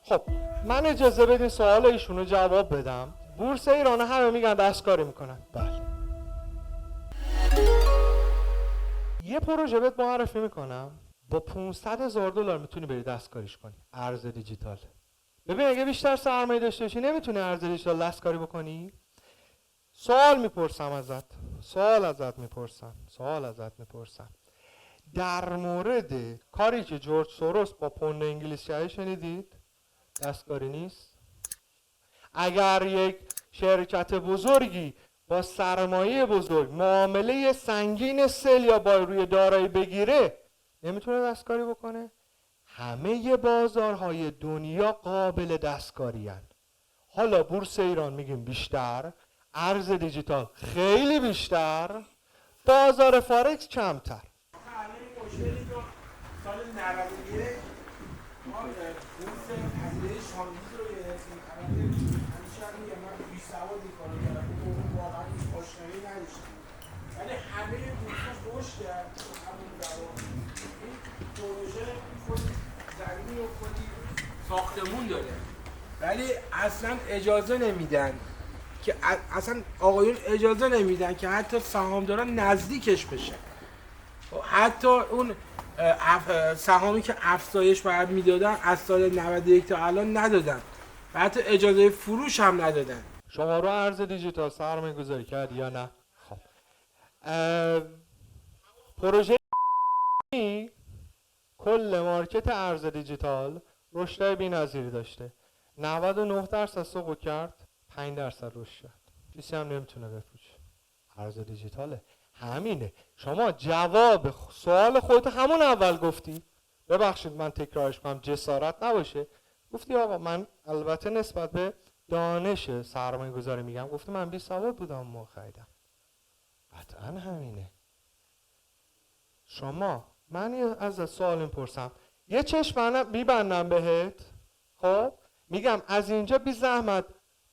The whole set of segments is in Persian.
خب من اجازه بدین سوال ایشونو جواب بدم. بورس ایران همه میگن دستکاری میکنن. بله. یه پروژه بهت معرفی میکنم با 500,000 دلار میتونی بری دستکاریش کنی. ارز دیجیتال. ببین اگه بیشتر سرمایه داشته باشی نمیتونی ارز دیجیتال دستکاری بکنی. سوال ازت میپرسم در مورد کاری که جورج سوروس با پوند انگلیس کرد شنیدید؟ دستکاری نیست. اگر یک شرکت بزرگی با سرمایه بزرگ معامله سنگین سل یا با روی دارایی بگیره نمیتونه دستکاری بکنه؟ همه بازارهای دنیا قابل دستکاری هستند. حالا بورس ایران میگیم بیشتر، ارز دیجیتال خیلی بیشتر، بازار فارکس کمتر. سال 91 ما بورس پذیرش شانگیز رو گرفتیم. البته همیشه هم میگم من بی‌سواد این کارو کردم، اون واقعا هیچ آشنایی نداشتم، ولی همه بورس‌ها رشد کرد. همون زمان این پروژه خود زمینی و خودی ساختمون داره، ولی اصلا اجازه نمیدن که اصلا آقایون اجازه نمیدن که حتی سهامداران نزدیکش بشن. حتی اون سهامی که افزایش باید میدادن از سال 91 تا الان ندادن و حتی اجازه فروش هم ندادن. شما رو ارز دیجیتال سرمایه گذاری کردی یا نه؟ خب پروژه کل مارکت ارز دیجیتال رشد بی‌نظیری داشته. 99% سقوط کرد، 5% رشد کرد. کسی هم نمیتونه بفروشه. ارز دیجیتاله. همینه. شما جواب سوال خودت همون اول گفتی. ببخشید من تکرارش کنم جسارت نباشه. گفتی آقا من البته نسبت به دانش سرمایه گذاری میگم. گفتی من بی سواد بودم موقع خریدم. قطعا همینه. شما من از سوال میپرسم یه چشم میبندم بهت، خب میگم از اینجا بی زحمت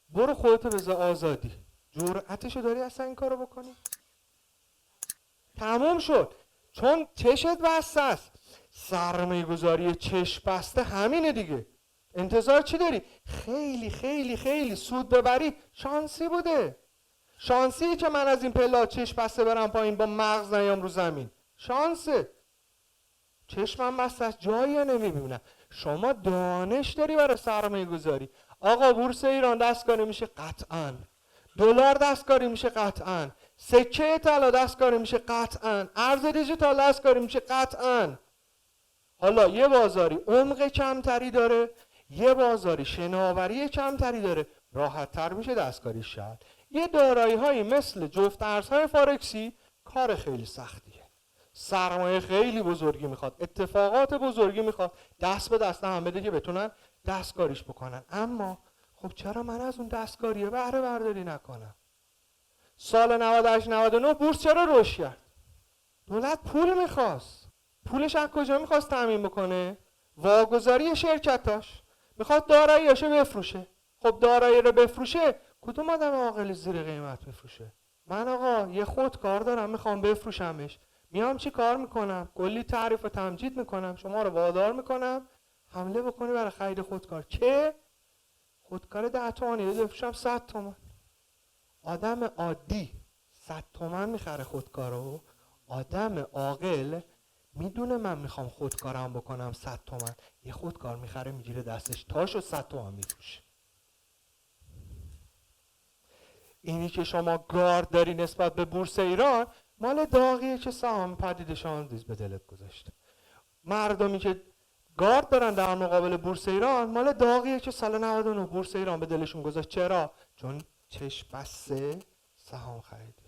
برو خودتو بذار آزادی. جرأتشو داری اصلا این کارو بکنی؟ تموم شد. چون چشت بسته است. سرمایه گذاری چشم بسته همینه دیگه. انتظار چی داری؟ خیلی خیلی خیلی سود ببری شانسی بوده. شانسی که من از این پلا چشم بسته برم پایین با مغز نیام رو زمین. شانسه. چشمم بسته است جایی نمیبینم. شما دانش داری برای سرمایه گذاری. آقا بورس ایران دستکاری میشه قطعاً. دلار دستکاری میشه قطعاً. سکه طلا دستکاری میشه قطعاً. ارز دیجیتال دستکاری میشه قطعاً. حالا یه بازاری عمق کمتری داره، یه بازاری شناوری کمتری داره، راحت تر میشه دستکاریش کرد. یه دارایی هایی مثل جفت ارزهای فارکسی کار خیلی سختیه. سرمایه خیلی بزرگی میخواد، اتفاقات بزرگی میخواد، دست به دست هم بده که بتونن دستکاریش بکنن. اما خب چرا من از اون دستکاریه بهره برداری نکنم؟ سال 98-99 بورس چرا رشد کرد؟ دولت پول میخواست. پولش از کجا میخواست تامین بکنه؟ واگذاری شرکتاش. میخواد داراییاشو بفروشه. خب دارایی رو بفروشه کدوم آدم عاقلی زیر قیمت میفروشه؟ من آقا یه خودکار دارم میخوام بفروشمش، میام چی کار میکنم؟ کلی تعریف و تمجید میکنم، شما رو وادار میکنم حمله بکنی برای خرید خودکار که خودکار 10 تومانی رو بفروشم 100 تومن. آدم عادی 100 تومن میخره خودکارو. آدم عاقل میدونه من میخوام خودکارم بکنم 100 تومن، یه خودکار میخره میگیره دستش تاشو 100 تومن میفروشه. اینی که شما گارد داری نسبت به بورس ایران مال داغیه که سهام پدیده شاندیز به دلت گذاشته. مردمی که گارد دارن در مقابل بورس ایران مال داغیه که سال 99 بورس ایران به دلشون گذاشت. چرا؟ چون چشم بسته سهام خرید.